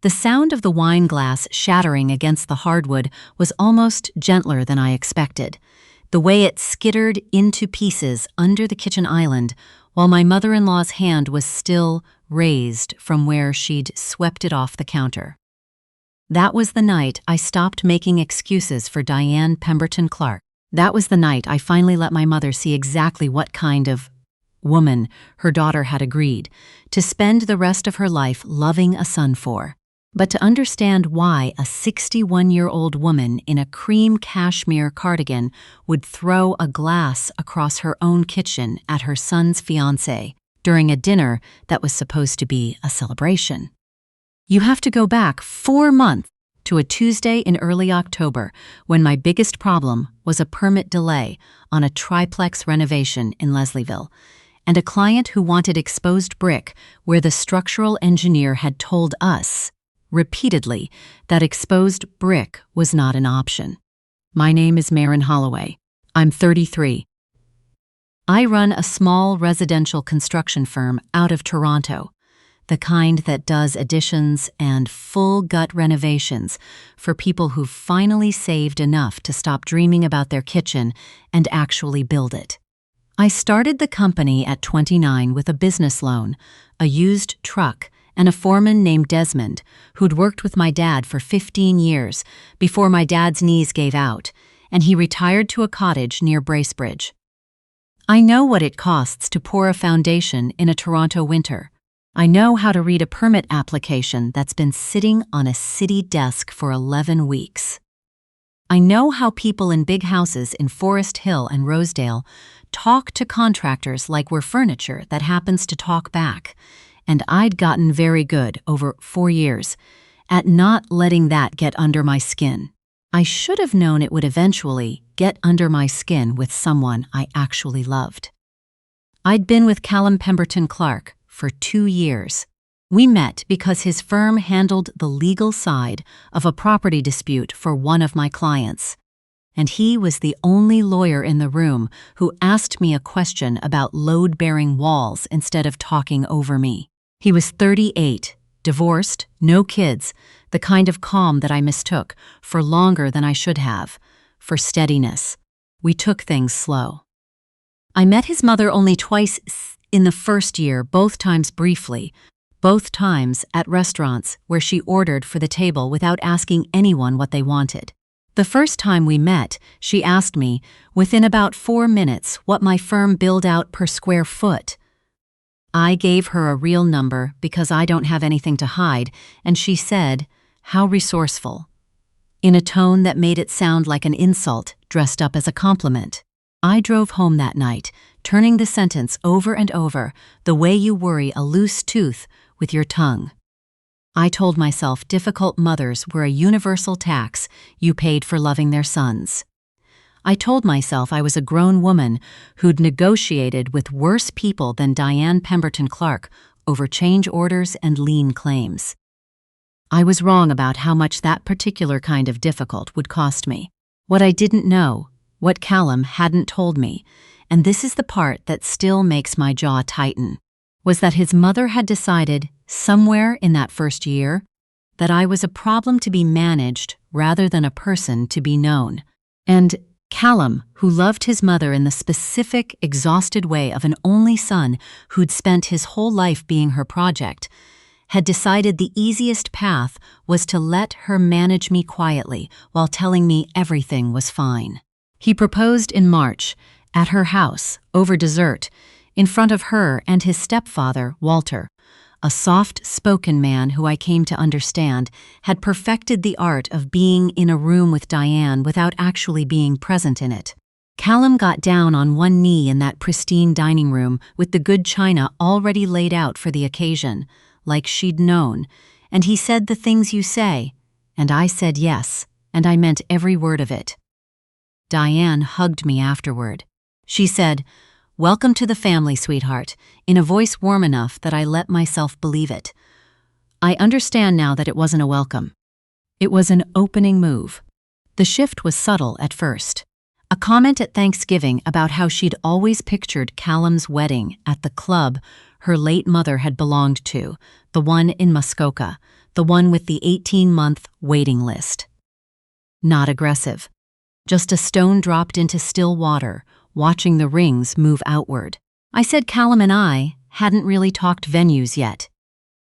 The sound of the wine glass shattering against the hardwood was almost gentler than I expected. The way it skittered into pieces under the kitchen island, while my mother-in-law's hand was still raised from where she'd swept it off the counter. That was the night I stopped making excuses for Diane Pemberton Clark. That was the night I finally let my mother see exactly what kind of woman her daughter had agreed to spend the rest of her life loving a son for. But to understand why a 61-year-old woman in a cream cashmere cardigan would throw a glass across her own kitchen at her son's fiancé during a dinner that was supposed to be a celebration. You have to go back 4 months to a Tuesday in early October when my biggest problem was a permit delay on a triplex renovation in Leslieville, and a client who wanted exposed brick where the structural engineer had told us repeatedly that exposed brick was not an option. My name is Maren Holloway. I'm 33. I run a small residential construction firm out of Toronto, the kind that does additions and full-gut renovations for people who've finally saved enough to stop dreaming about their kitchen and actually build it. I started the company at 29 with a business loan, a used truck, and a foreman named Desmond, who'd worked with my dad for 15 years before my dad's knees gave out, and he retired to a cottage near Bracebridge. I know what it costs to pour a foundation in a Toronto winter. I know how to read a permit application that's been sitting on a city desk for 11 weeks. I know how people in big houses in Forest Hill and Rosedale talk to contractors like we're furniture that happens to talk back, and I'd gotten very good over 4 years at not letting that get under my skin. I should have known it would eventually get under my skin with someone I actually loved. I'd been with Callum Pemberton Clark for 2 years. We met because his firm handled the legal side of a property dispute for one of my clients, and he was the only lawyer in the room who asked me a question about load-bearing walls instead of talking over me. He was 38, divorced, no kids, the kind of calm that I mistook for longer than I should have, for steadiness. We took things slow. I met his mother only twice in the first year, both times briefly, both times at restaurants where she ordered for the table without asking anyone what they wanted. The first time we met, she asked me, within about 4 minutes, what my firm billed out per square foot. I gave her a real number because I don't have anything to hide, and she said, "How resourceful," in a tone that made it sound like an insult dressed up as a compliment. I drove home that night, turning the sentence over and over, the way you worry a loose tooth with your tongue. I told myself difficult mothers were a universal tax you paid for loving their sons. I told myself I was a grown woman who'd negotiated with worse people than Diane Pemberton Clark over change orders and lien claims. I was wrong about how much that particular kind of difficult would cost me. What I didn't know, what Callum hadn't told me, and this is the part that still makes my jaw tighten, was that his mother had decided, somewhere in that first year, that I was a problem to be managed rather than a person to be known. And Callum, who loved his mother in the specific, exhausted way of an only son who'd spent his whole life being her project, had decided the easiest path was to let her manage me quietly while telling me everything was fine. He proposed in March, at her house, over dessert, in front of her and his stepfather, Walter, a soft-spoken man who I came to understand had perfected the art of being in a room with Diane without actually being present in it. Callum got down on one knee in that pristine dining room with the good china already laid out for the occasion, like she'd known, and he said the things you say, and I said yes, and I meant every word of it. Diane hugged me afterward. She said, "Welcome to the family, sweetheart," in a voice warm enough that I let myself believe it. I understand now that it wasn't a welcome. It was an opening move. The shift was subtle at first. A comment at Thanksgiving about how she'd always pictured Callum's wedding at the club her late mother had belonged to, the one in Muskoka, the one with the 18-month waiting list. Not aggressive. Just a stone dropped into still water, watching the rings move outward. I said Callum and I hadn't really talked venues yet.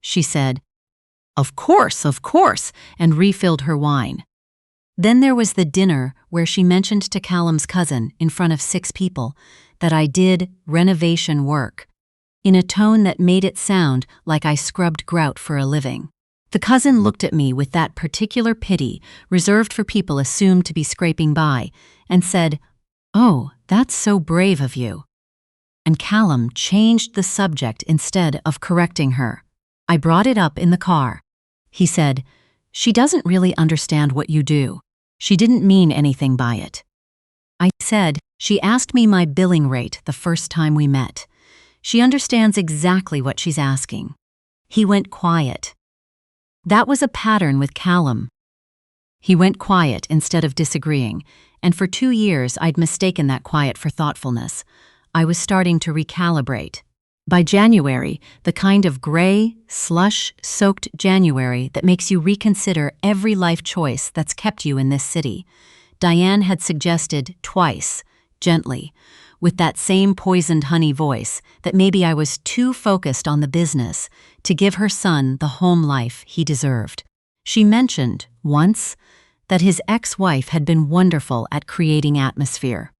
She said, of course, and refilled her wine. Then there was the dinner where she mentioned to Callum's cousin, in front of 6 people, that I did renovation work, in a tone that made it sound like I scrubbed grout for a living. The cousin looked at me with that particular pity reserved for people assumed to be scraping by, and said, "Oh, that's so brave of you." And Callum changed the subject instead of correcting her. I brought it up in the car. He said, "She doesn't really understand what you do. She didn't mean anything by it." I said, "She asked me my billing rate the first time we met. She understands exactly what she's asking." He went quiet. That was a pattern with Callum. He went quiet instead of disagreeing, and for 2 years I'd mistaken that quiet for thoughtfulness. I was starting to recalibrate. By January, the kind of gray, slush-soaked January that makes you reconsider every life choice that's kept you in this city, Diane had suggested twice, gently, with that same poisoned honey voice, that maybe I was too focused on the business to give her son the home life he deserved. She mentioned, once, that his ex-wife had been wonderful at creating atmosphere.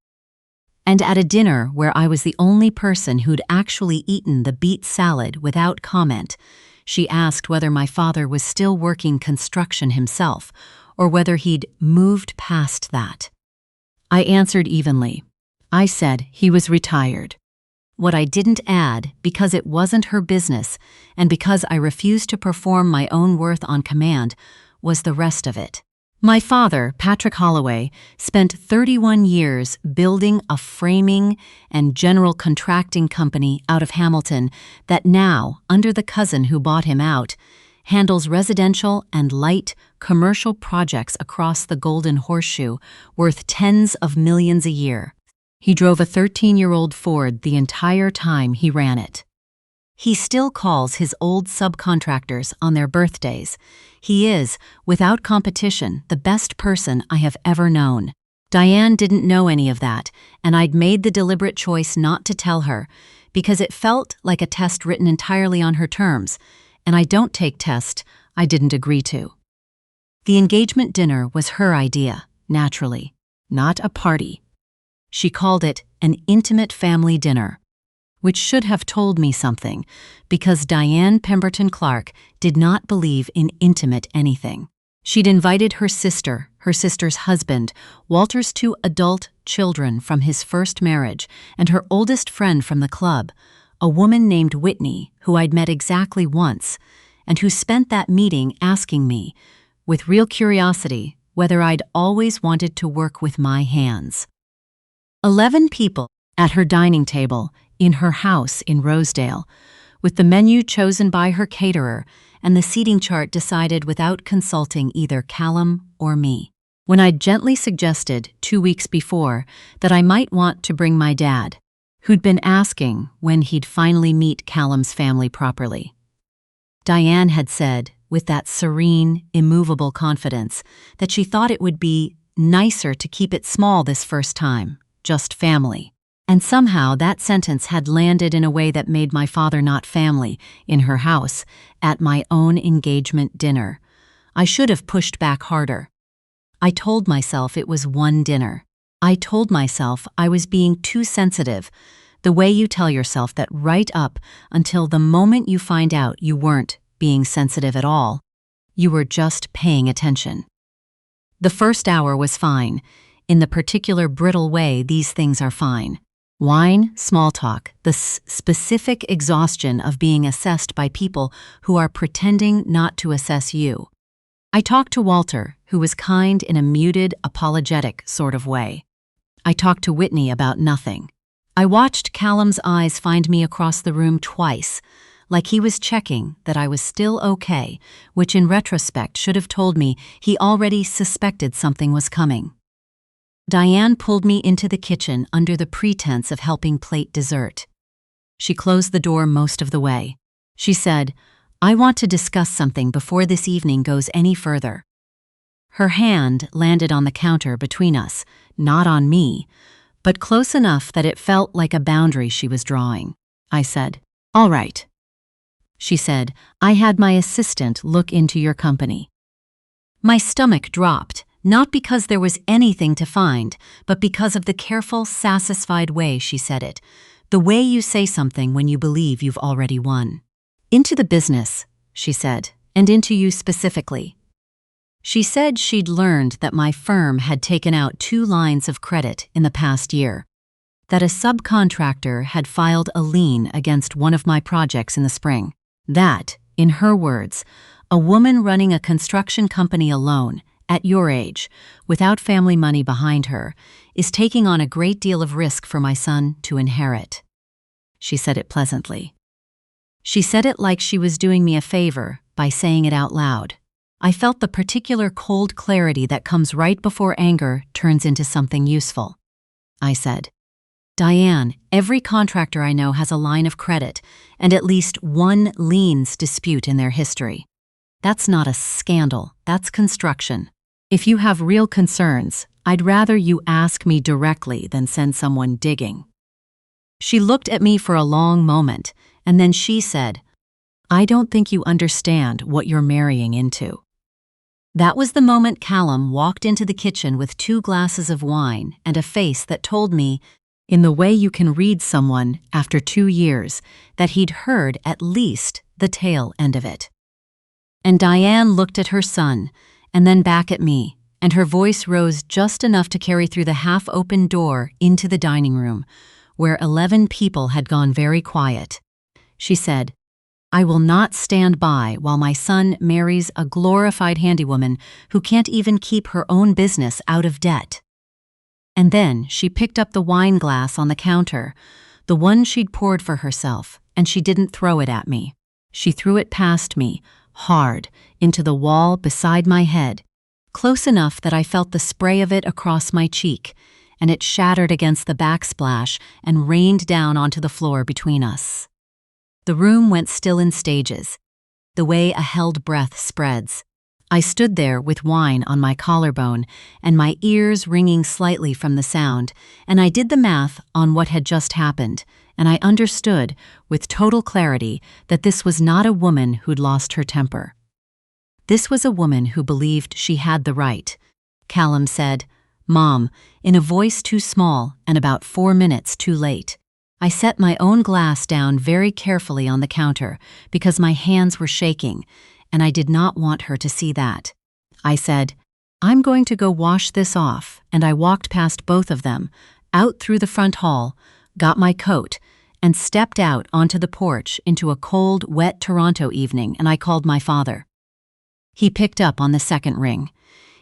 And at a dinner where I was the only person who'd actually eaten the beet salad without comment, she asked whether my father was still working construction himself, or whether he'd moved past that. I answered evenly. I said he was retired. What I didn't add, because it wasn't her business, and because I refused to perform my own worth on command, was the rest of it. My father, Patrick Holloway, spent 31 years building a framing and general contracting company out of Hamilton that now, under the cousin who bought him out, handles residential and light commercial projects across the Golden Horseshoe worth tens of millions a year. He drove a 13-year-old Ford the entire time he ran it. He still calls his old subcontractors on their birthdays. He is, without competition, the best person I have ever known. Diane didn't know any of that, and I'd made the deliberate choice not to tell her, because it felt like a test written entirely on her terms, and I don't take tests I didn't agree to. The engagement dinner was her idea, naturally, not a party. She called it an intimate family dinner, which should have told me something, because Diane Pemberton Clark did not believe in intimate anything. She'd invited her sister's husband, Walter's 2 adult children from his first marriage, and her oldest friend from the club, a woman named Whitney, who I'd met exactly once, and who spent that meeting asking me, with real curiosity, whether I'd always wanted to work with my hands. 11 people at her dining table in her house in Rosedale, with the menu chosen by her caterer and the seating chart decided without consulting either Callum or me. When I'd gently suggested 2 weeks before that I might want to bring my dad, who'd been asking when he'd finally meet Callum's family properly. Diane had said, with that serene, immovable confidence, that she thought it would be nicer to keep it small this first time. Just family. And somehow that sentence had landed in a way that made my father not family, in her house, at my own engagement dinner. I should have pushed back harder. I told myself it was one dinner. I told myself I was being too sensitive, the way you tell yourself that right up until the moment you find out you weren't being sensitive at all. You were just paying attention. The first hour was fine. In the particular brittle way these things are fine. Wine, small talk, the specific exhaustion of being assessed by people who are pretending not to assess you. I talked to Walter, who was kind in a muted, apologetic sort of way. I talked to Whitney about nothing. I watched Callum's eyes find me across the room twice, like he was checking that I was still okay, which in retrospect should have told me he already suspected something was coming. Diane pulled me into the kitchen under the pretense of helping plate dessert. She closed the door most of the way. She said, I want to discuss something before this evening goes any further. Her hand landed on the counter between us, not on me, but close enough that it felt like a boundary she was drawing. I said, "All right." She said, "I had my assistant look into your company." My stomach dropped, not because there was anything to find, but because of the careful, satisfied way she said it, the way you say something when you believe you've already won. "Into the business," she said, "and into you specifically." She said she'd learned that my firm had taken out 2 lines of credit in the past year, that a subcontractor had filed a lien against one of my projects in the spring, that, in her words, a woman running a construction company alone, at your age, without family money behind her, is taking on a great deal of risk for my son to inherit. She said it pleasantly. She said it like she was doing me a favor by saying it out loud. I felt the particular cold clarity that comes right before anger turns into something useful. I said, "Diane, every contractor I know has a line of credit and at least 1 liens dispute in their history. That's not a scandal, that's construction. If you have real concerns, I'd rather you ask me directly than send someone digging." She looked at me for a long moment, and then she said, "I don't think you understand what you're marrying into." That was the moment Callum walked into the kitchen with 2 glasses of wine and a face that told me, in the way you can read someone after 2 years, that he'd heard at least the tail end of it. And Diane looked at her son, and then back at me, and her voice rose just enough to carry through the half-open door into the dining room, where 11 people had gone very quiet. She said, "I will not stand by while my son marries a glorified handywoman who can't even keep her own business out of debt." And then she picked up the wine glass on the counter, the one she'd poured for herself, and she didn't throw it at me. She threw it past me, hard, into the wall beside my head, close enough that I felt the spray of it across my cheek, and it shattered against the backsplash and rained down onto the floor between us. The room went still in stages, the way a held breath spreads. I stood there with wine on my collarbone and my ears ringing slightly from the sound, and I did the math on what had just happened, and I understood, with total clarity, that this was not a woman who'd lost her temper. This was a woman who believed she had the right. Callum said, "Mom," in a voice too small and about 4 minutes too late. I set my own glass down very carefully on the counter because my hands were shaking, and I did not want her to see that. I said, "I'm going to go wash this off," and I walked past both of them, out through the front hall, got my coat, and stepped out onto the porch into a cold, wet Toronto evening, and I called my father. He picked up on the second ring.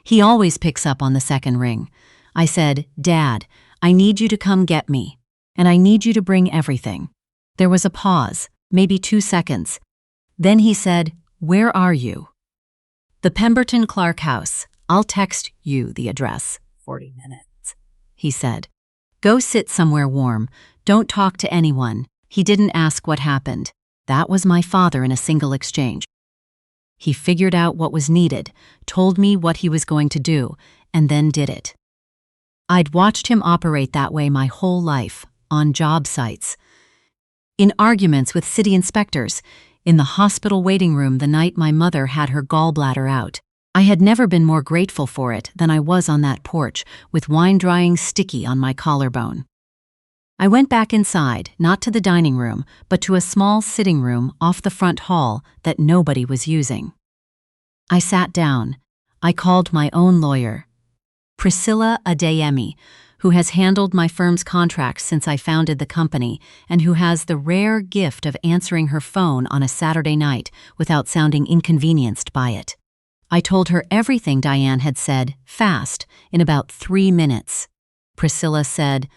He always picks up on the second ring. I said, "Dad, I need you to come get me. And I need you to bring everything." There was a pause, maybe 2 seconds. Then he said, "Where are you?" "The Pemberton Clark house. I'll text you the address." 40 minutes, he said. "Go sit somewhere warm. Don't talk to anyone." He didn't ask what happened. That was my father in a single exchange. He figured out what was needed, told me what he was going to do, and then did it. I'd watched him operate that way my whole life. On job sites, in arguments with city inspectors, in the hospital waiting room the night my mother had her gallbladder out. I had never been more grateful for it than I was on that porch, with wine drying sticky on my collarbone. I went back inside, not to the dining room, but to a small sitting room off the front hall that nobody was using. I sat down. I called my own lawyer, Priscilla Adeyemi, who has handled my firm's contracts since I founded the company and who has the rare gift of answering her phone on a Saturday night without sounding inconvenienced by it. I told her everything Diane had said, fast, in about 3 minutes. Priscilla said,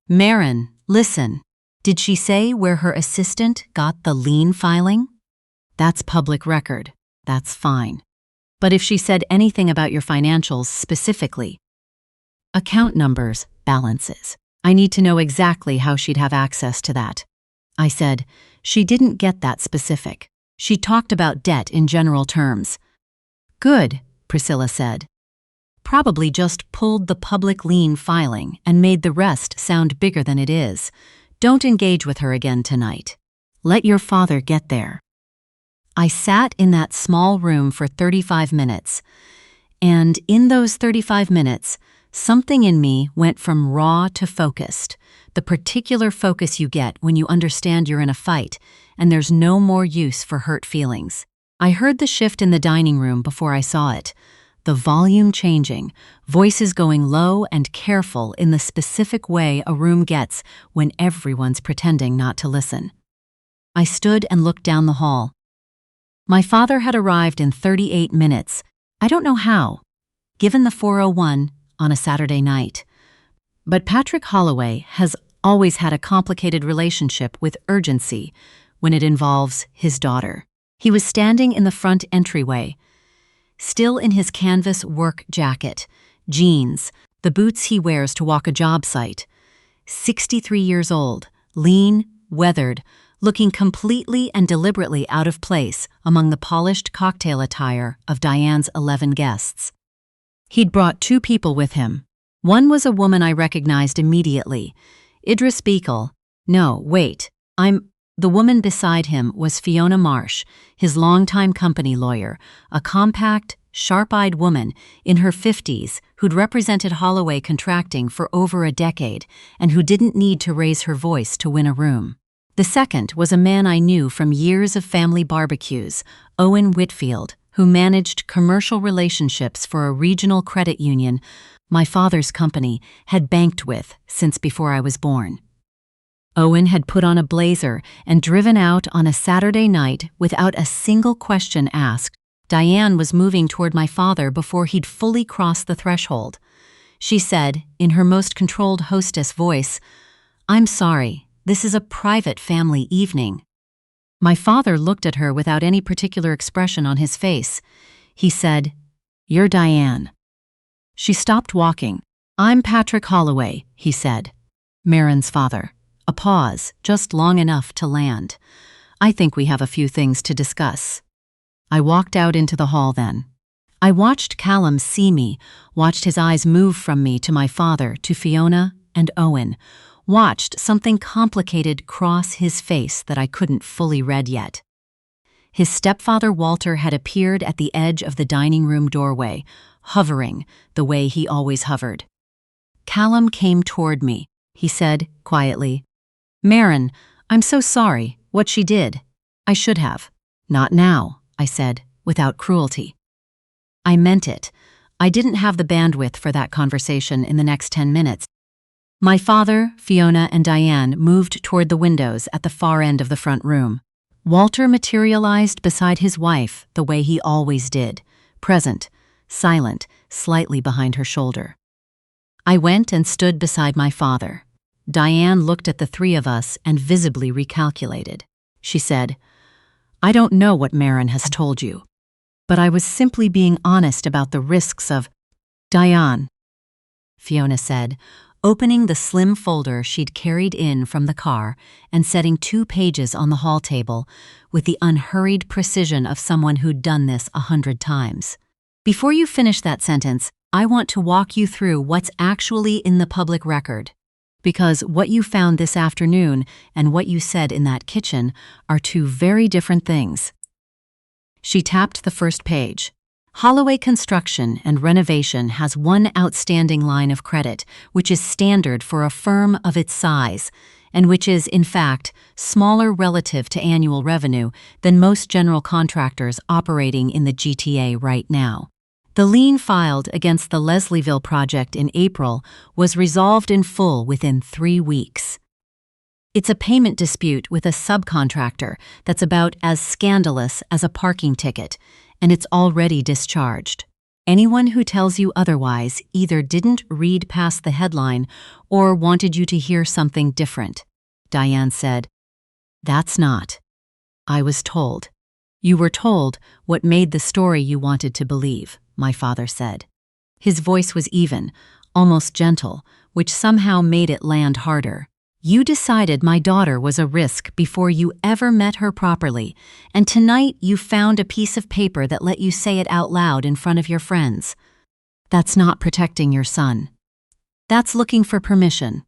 "Marin, listen. Did she say where her assistant got the lien filing? That's public record. That's fine. But if she said anything about your financials specifically, account numbers, balances, I need to know exactly how she'd have access to that." I said, "She didn't get that specific. She talked about debt in general terms. Good, Priscilla said. Probably just pulled the public lien filing and made the rest sound bigger than it is. Don't engage with her again tonight. Let your father get there. I sat in that small room for 35 minutes, and in those 35 minutes, something in me went from raw to focused, the particular focus you get when you understand you're in a fight and there's no more use for hurt feelings. I heard the shift in the dining room before I saw it, the volume changing, voices going low and careful in the specific way a room gets when everyone's pretending not to listen. I stood and looked down the hall. My father had arrived in 38 minutes. I don't know how, given the 4:01 on a Saturday night. But Patrick Holloway has always had a complicated relationship with urgency when it involves his daughter. He was standing in the front entryway, still in his canvas work jacket, jeans, the boots he wears to walk a job site. 63 years old, lean, weathered, looking completely and deliberately out of place among the polished cocktail attire of Diane's 11 guests. He'd brought 2 people with him. One was a woman I recognized immediately, Idris Beekle. No, wait, The woman beside him was Fiona Marsh, his longtime company lawyer, a compact, sharp-eyed woman in her 50s who'd represented Holloway Contracting for over a decade and who didn't need to raise her voice to win a room. The second was a man I knew from years of family barbecues, Owen Whitfield, who managed commercial relationships for a regional credit union my father's company had banked with since before I was born. Owen had put on a blazer and driven out on a Saturday night without a single question asked. Diane was moving toward my father before he'd fully crossed the threshold. She said, in her most controlled hostess voice, "I'm sorry, this is a private family evening." My father looked at her without any particular expression on his face. He said, "You're Diane." She stopped walking. "I'm Patrick Holloway," he said. "Marin's father." A pause, just long enough to land. "I think we have a few things to discuss." I walked out into the hall then. I watched Callum see me, watched his eyes move from me to my father, to Fiona and Owen, watched something complicated cross his face that I couldn't fully read yet. His stepfather Walter had appeared at the edge of the dining room doorway, hovering the way he always hovered. Callum came toward me. He said, quietly, "Marin, I'm so sorry, what she did. I should have." "Not now," I said, without cruelty. I meant it. I didn't have the bandwidth for that conversation in the next 10 minutes. My father, Fiona, and Diane moved toward the windows at the far end of the front room. Walter materialized beside his wife the way he always did, present, silent, slightly behind her shoulder. I went and stood beside my father. Diane looked at the 3 of us and visibly recalculated. She said, "I don't know what Marin has told you, but I was simply being honest about the risks of—" "Diane," Fiona said, opening the slim folder she'd carried in from the car and setting 2 pages on the hall table with the unhurried precision of someone who'd done this 100 times. "Before you finish that sentence, I want to walk you through what's actually in the public record. Because what you found this afternoon and what you said in that kitchen are 2 very different things." She tapped the first page. Holloway Construction and Renovation has one outstanding line of credit, which is standard for a firm of its size, and which is, in fact, smaller relative to annual revenue than most general contractors operating in the GTA right now. The lien filed against the Leslieville project in April was resolved in full within 3 weeks. It's a payment dispute with a subcontractor that's about as scandalous as a parking ticket, and it's already discharged. Anyone who tells you otherwise either didn't read past the headline or wanted you to hear something different. Diane said, "That's not." I was told. "You were told what made the story you wanted to believe," my father said. His voice was even, almost gentle, which somehow made it land harder. You decided my daughter was a risk before you ever met her properly, and tonight you found a piece of paper that let you say it out loud in front of your friends. That's not protecting your son. That's looking for permission.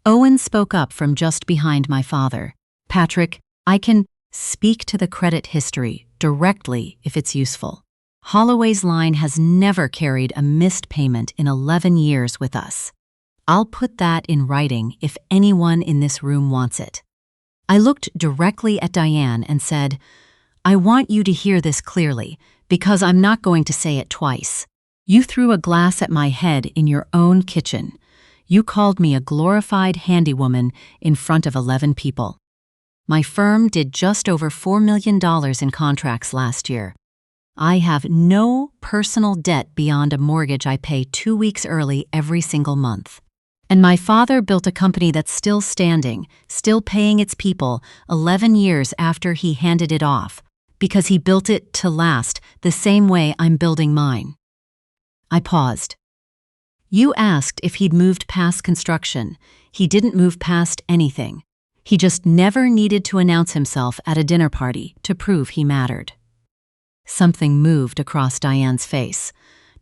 Owen spoke up from just behind my father. Patrick, I can speak to the credit history directly if it's useful. Holloway's line has never carried a missed payment in 11 years with us. I'll put that in writing if anyone in this room wants it. I looked directly at Diane and said, I want you to hear this clearly, because I'm not going to say it twice. You threw a glass at my head in your own kitchen. You called me a glorified handywoman in front of 11 people. My firm did just over $4 million in contracts last year. I have no personal debt beyond a mortgage I pay 2 weeks early every single month. And my father built a company that's still standing, still paying its people 11 years after he handed it off, because he built it to last the same way I'm building mine. I paused. You asked if he'd moved past construction. He didn't move past anything. He just never needed to announce himself at a dinner party to prove he mattered. Something moved across Diane's face.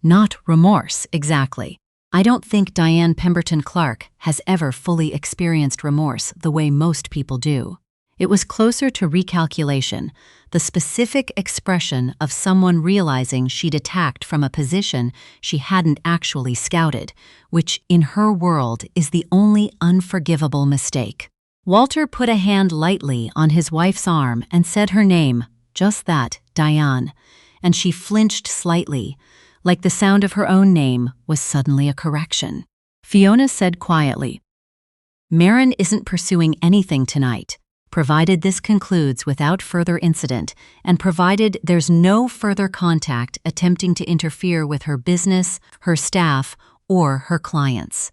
Not remorse, exactly. I don't think Diane Pemberton Clark has ever fully experienced remorse the way most people do. It was closer to recalculation, the specific expression of someone realizing she'd attacked from a position she hadn't actually scouted, which, in her world, is the only unforgivable mistake. Walter put a hand lightly on his wife's arm and said her name, just that, Diane, and she flinched slightly, like the sound of her own name was suddenly a correction. Fiona said quietly, Marin isn't pursuing anything tonight, provided this concludes without further incident, and provided there's no further contact attempting to interfere with her business, her staff, or her clients.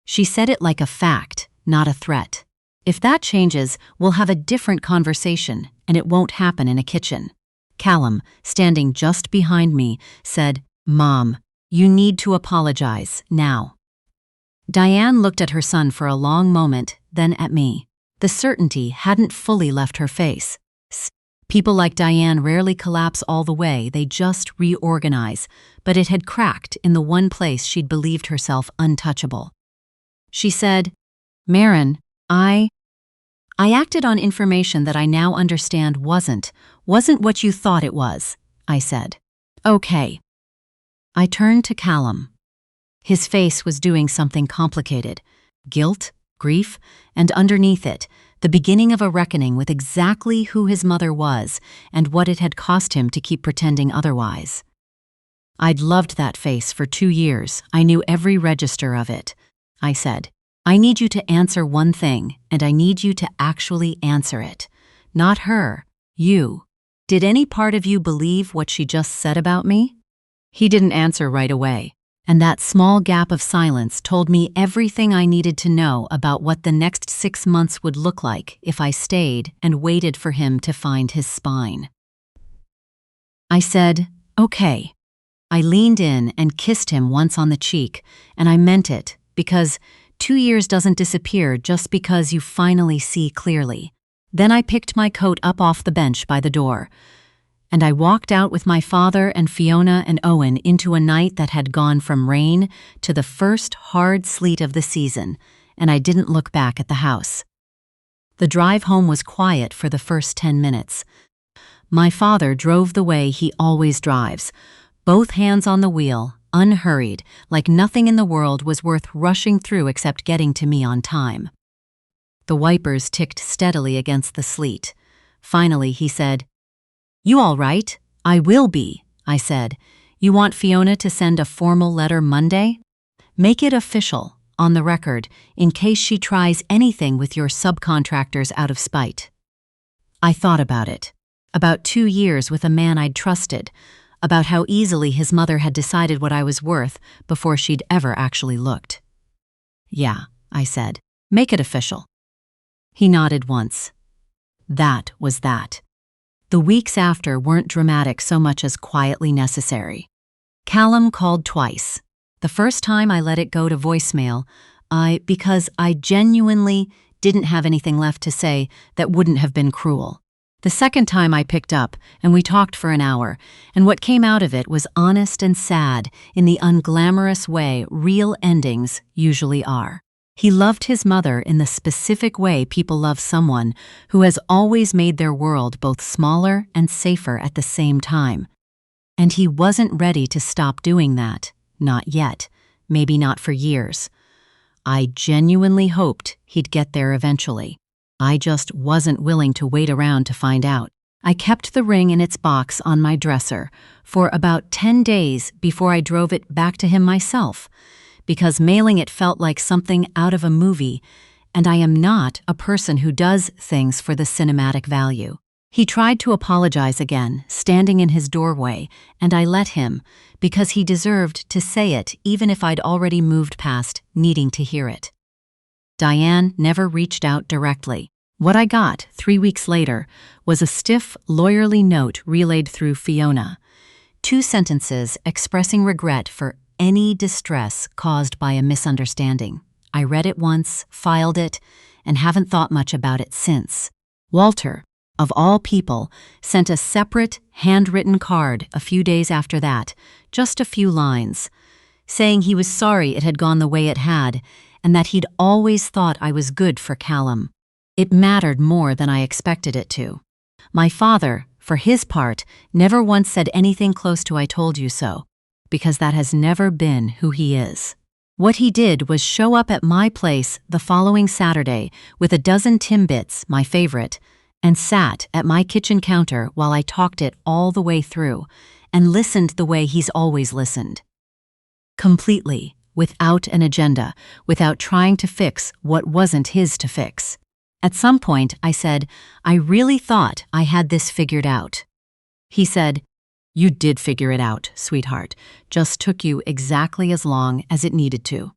She said it like a fact, not a threat. If that changes, we'll have a different conversation, and it won't happen in a kitchen. Callum, standing just behind me, said, Mom, you need to apologize, now. Diane looked at her son for a long moment, then at me. The certainty hadn't fully left her face. People like Diane rarely collapse all the way, they just reorganize, but it had cracked in the one place she'd believed herself untouchable. She said, Marin, I acted on information that I now understand wasn't what you thought it was, I said. Okay. I turned to Callum. His face was doing something complicated. Guilt, grief, and underneath it, the beginning of a reckoning with exactly who his mother was and what it had cost him to keep pretending otherwise. I'd loved that face for 2 years. I knew every register of it. I said, I need you to answer one thing, and I need you to actually answer it. Not her, you. Did any part of you believe what she just said about me? He didn't answer right away, and that small gap of silence told me everything I needed to know about what the next 6 months would look like if I stayed and waited for him to find his spine. I said, okay. I leaned in and kissed him once on the cheek, and I meant it, because 2 years doesn't disappear just because you finally see clearly. Then I picked my coat up off the bench by the door, and I walked out with my father and Fiona and Owen into a night that had gone from rain to the first hard sleet of the season, and I didn't look back at the house. The drive home was quiet for the first 10 minutes. My father drove the way he always drives, both hands on the wheel, unhurried, like nothing in the world was worth rushing through except getting to me on time. The wipers ticked steadily against the sleet. Finally, he said, You all right? I will be, I said. You want Fiona to send a formal letter Monday? Make it official, on the record, in case she tries anything with your subcontractors out of spite. I thought about it. About 2 years with a man I'd trusted, about how easily his mother had decided what I was worth before she'd ever actually looked. Yeah, I said, make it official. He nodded once. That was that. The weeks after weren't dramatic so much as quietly necessary. Callum called twice. The first time I let it go to voicemail, Because I genuinely didn't have anything left to say that wouldn't have been cruel. The second time I picked up, and we talked for an hour, and what came out of it was honest and sad in the unglamorous way real endings usually are. He loved his mother in the specific way people love someone who has always made their world both smaller and safer at the same time. And he wasn't ready to stop doing that. Not yet. Maybe not for years. I genuinely hoped he'd get there eventually. I just wasn't willing to wait around to find out. I kept the ring in its box on my dresser for about 10 days before I drove it back to him myself, because mailing it felt like something out of a movie, and I am not a person who does things for the cinematic value. He tried to apologize again, standing in his doorway, and I let him, because he deserved to say it even if I'd already moved past needing to hear it. Diane never reached out directly. What I got 3 weeks later was a stiff, lawyerly note relayed through Fiona. 2 sentences expressing regret for any distress caused by a misunderstanding. I read it once, filed it, and haven't thought much about it since. Walter, of all people, sent a separate, handwritten card a few days after that, just a few lines, saying he was sorry it had gone the way it had, and that he'd always thought I was good for Callum. It mattered more than I expected it to. My father, for his part, never once said anything close to "I told you so," because that has never been who he is. What he did was show up at my place the following Saturday with a dozen Timbits, my favorite, and sat at my kitchen counter while I talked it all the way through, and listened the way he's always listened. Completely, without an agenda, without trying to fix what wasn't his to fix. At some point, I said, "I really thought I had this figured out." He said, "You did figure it out, sweetheart. Just took you exactly as long as it needed to."